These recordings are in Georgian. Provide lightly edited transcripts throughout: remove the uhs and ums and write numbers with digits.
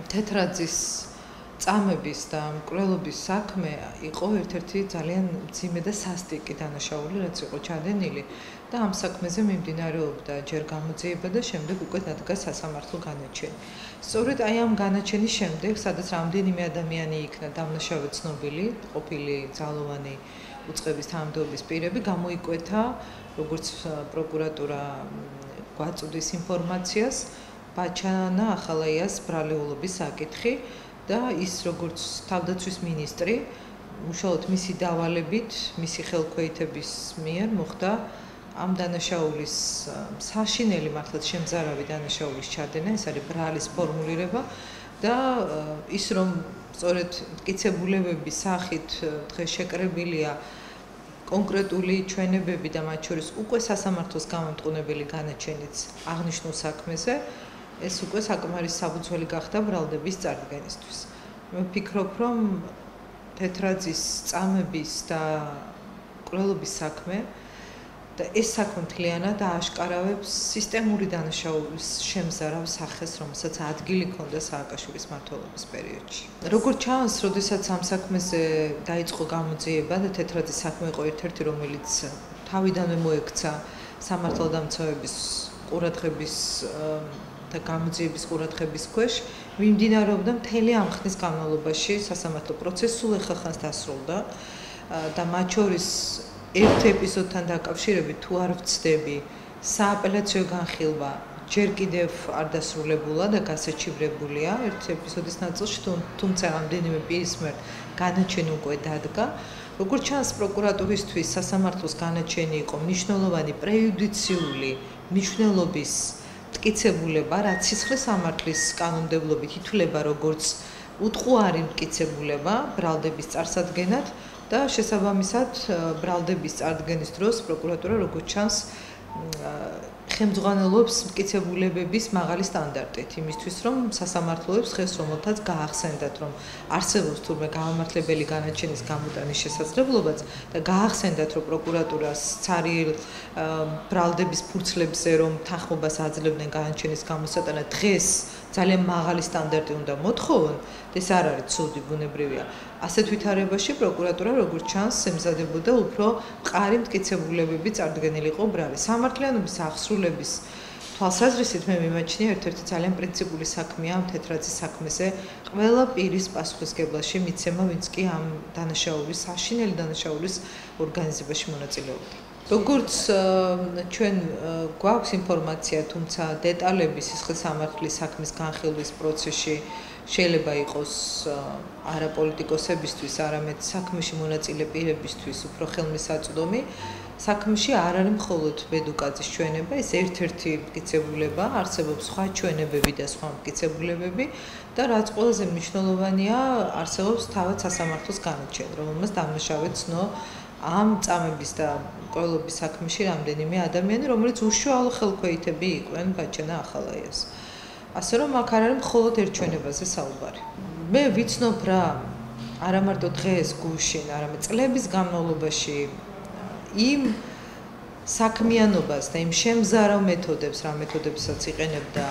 თეთრაძის წამების და მკვლელობის საქმე იყო ერთ-ერთი ძალიან მძიმე და სასტიკი დანაშაული, რაც იყო ჩადენილი და ამ საქმეზე მიმდინარეობდა ჯერ გამოძიება და შემდეგ უკვე დადგა სასამართლო განაჩენი. სწორედ აი ამ განაჩენის შემდეგ, სადაც რამდენიმე ადამიანი იქნა დამნაშავე ცნობილი, ყოფილი ძალოვანი უწყების თანამდებობის პირები, გამოიკვეთა, როგორც პროკურატურა გვაწვდის ინფორმაციას, ბაჩანა ახალაიას ბრალეულობის საკითხი და ის როგორც თავდაცვის მინისტრი, უშუალოდ მისი დავალებით, მისი ხელქვეითების მიერ მოხდა ამ დანაშაულის საშინელი მართლაც შემზარავი დანაშაულის ჩადენა, ეს არის ბრალის ფორმულირება და ის რომ სწორედ მტკიცებულებების სახით დღეს შეკრებილია კონკრეტული ჩვენებები და მათ შორის უკვე სასამართლოს გამამტყუნებელი განაჩენიც აღნიშნულ საქმეზე, ეს უკვე საკმარის საფუძველი გახდა ბრალდების წარდგენისთვის. მე ვფიქრობ, რომ თეთრაძის წამების და მკვლელობის საქმე და ეს საქმე მთლიანად ააშკარავებს სისტემური დანაშაულის შემზარავ სახეს, რომელსაც ადგილი ჰქონდა სააკაშვილის მმართველობის პერიოდში. როგორც ჩანს, როდესაც ამ საქმეზე დაიწყო გამოძიება და თეთრაძის საქმე იყო ერთ-ერთი, რომელიც თავიდანვე მოექცა სამართალდამცავების ყურადღების და გამოძიების ყურადღების ქვეშ, მიმდინარეობდა მთელი ამ ხნის განმავლობაში სასამართლო პროცესი სულ ეხახანს დასრულდა და მათ შორის ერთ ეპიზოდთან დაკავშირებით თუ არ ვცდები, სააპელაციო განხილვა ჯერ კიდევ არ დასრულებულა და გასაჩივრებულია ერთ ეპიზოდის ნაწილში, თუმცა რამდენიმე პირის მიერ განაჩენი უკვე დადგა. როგორც ჩანს, პროკურატურისთვის სასამართლოს განაჩენი იყო მნიშვნელოვანი პრეიუდიციული მნიშვნელობის მტკიცებულება, რაც სისხლის სამართლის კანონმდებლობით ითვლება როგორც უტყუარი მტკიცებულება ბრალდების წარსადგენად და შესაბამისად ბრალდების წარდგენის დროს პროკურატურა როგორც ჩანს ხელმძღვანელობს მტკიცებულებების მაღალი სტანდარტით იმისთვის, რომ სასამართლოებს ხეს რომელთაც გაახსენდათ, რომ არსებობს თურმე გამამართლებელი განაჩენის გამოტანის შესაძლებლობაც და გაახსენდათ, რომ პროკურატურას ცარიელ ბრალდების ფურცლებზე რომ თანხმობას აძლევდნენ განაჩენის გამოსატანად დღეს ძალიან მაღალი სტანდარტი უნდა მოთხოვონ, ეს არ არის ცუდი, ბუნებრივია. ასეთ ვითარებაში პროკურატურა როგორც ჩანს ემზადებოდა უფრო მყარი მტკიცებულებები წარდგენილიყო ბრალის სამართლიანობის აღსრულების თვალსაზრისით მე მიმაჩნია ერთ-ერთი ძალიან პრინციპული საქმეა ამ თეთრაძის საქმეზე ყველა პირის პასუხისგებლაში მიცემა, ვინც კი ამ დანაშაულის, საშინელი დანაშაულის ორგანიზებაში მონაწილეობდა. როგორც ჩვენ გვაქვს ინფორმაცია, თუმცა დეტალები სისხლის სამართლის საქმის განხილვის პროცესში შეიძლება იყოს არა პოლიტიკოსებისთვის, არამედ საქმეში მონაწილე პირებისთვის უფრო ხელმისაწვდომი. საქმეში არ არის მხოლოდ ბედუკაძის ჩვენება, ეს ერთ-ერთი მტკიცებულება, არსებობს სხვა ჩვენებები და სხვა მტკიცებულებები და რაც ყველაზე მნიშვნელოვანია, არსებობს თავად სასამართლოს განაჩენი, რომელმაც დამნაშავე ცნო ამ წამების და მკვლელობის საქმეში რამდენიმე ადამიანი, რომელიც უშუალო ხელქვეითები იყვნენ ბაჩანა ახალაიას. ასე რომ აქ არ არის მხოლოდ ერთ ჩვენებაზე საუბარი. მე ვიცნობ რა არა მარტო დღეს გუშინ, არამედ წლების განმავლობაში იმ საქმიანობას და იმ შემზარავ მეთოდებს, რა მეთოდებსაც იყენებდა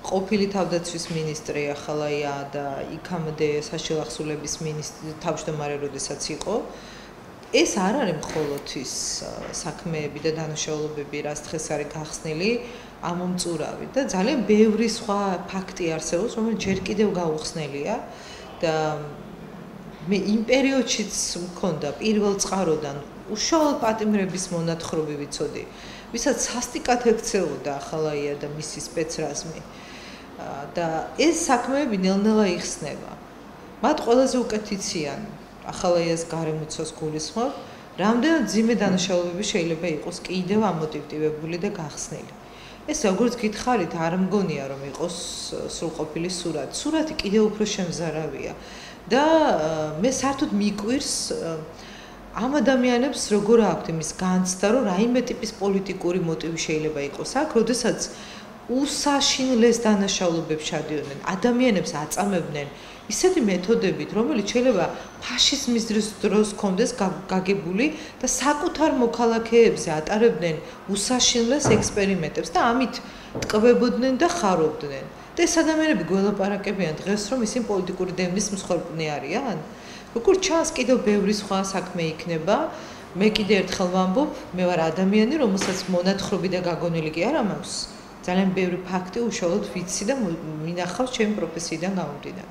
ყოფილი თავდაცვის მინისტრი ახალაია და იქამდე საშილახსულების მინისტრი თავმჯდომარე როდესაც იყო, ეს არ არის მხოლოდ ის საქმეები და დანაშაულებები, რაც დღეს არის გახსნილი ამომწურავი და ძალიან ბევრი სხვა ფაქტი არსებობს, რომელიც ჯერ კიდევ გაუხსნელია და მე იმ პერიოდშიც მქონდა პირველ წყაროდან უშუალოდ პატიმრების მონათხრობი ვიცოდი, ვისაც სასტიკად ექცეოდა ახალაია და მისი სპეცრაზმი და ეს საქმეები ნელ-ნელა იხსნება. მათ ყველაზე უკეთიციან ახალაიას გარემოცვას გულისხმობ, რამდენად მძიმე დანაშაულებები შეიძლება იყოს კიდევ ამოტივტივებული და გახსნილი. ეს როგორც გითხარით, არ მგონია რომ იყოს სრულყოფილი სურათი. სურათი კიდევ უფრო შემზარავია და მე საერთოდ მიკვირს ამ ადამიანებს როგორ აქვთ იმის განცდა, რომ რაიმე ტიპის პოლიტიკური მოტივი შეიძლება იყოს აქ, როდესაც უსაშინლეს დანაშაულებებს ჩადიოდნენ, ადამიანებს აწამებდნენ ისეთი მეთოდებით, რომელიც შეიძლება ფაშიზმის დროს კონდეს გაგებული და საკუთარ მოქალაქეებზე ატარებდნენ უსაშინლეს ექსპერიმენტებს და ამით ტკბებოდნენ და ხარობდნენ. და ეს ადამიანები გველაპარაკებიან დღეს, რომ ისინი პოლიტიკური დევნის მსხვერპლნი არიან? როგორ ჩანს, კიდევ ბევრი სხვა საქმე იქნება. მე კიდე ერთხელ ვამბობ, მე ვარ ადამიანი, რომელსაც მონათხრობი და გაგონილი კი არა მაქვს. ძალიან ბევრი ფაქტი უშუალოდ ვიცი და მინახავს ჩემი პროფესიიდან გამომდინარე.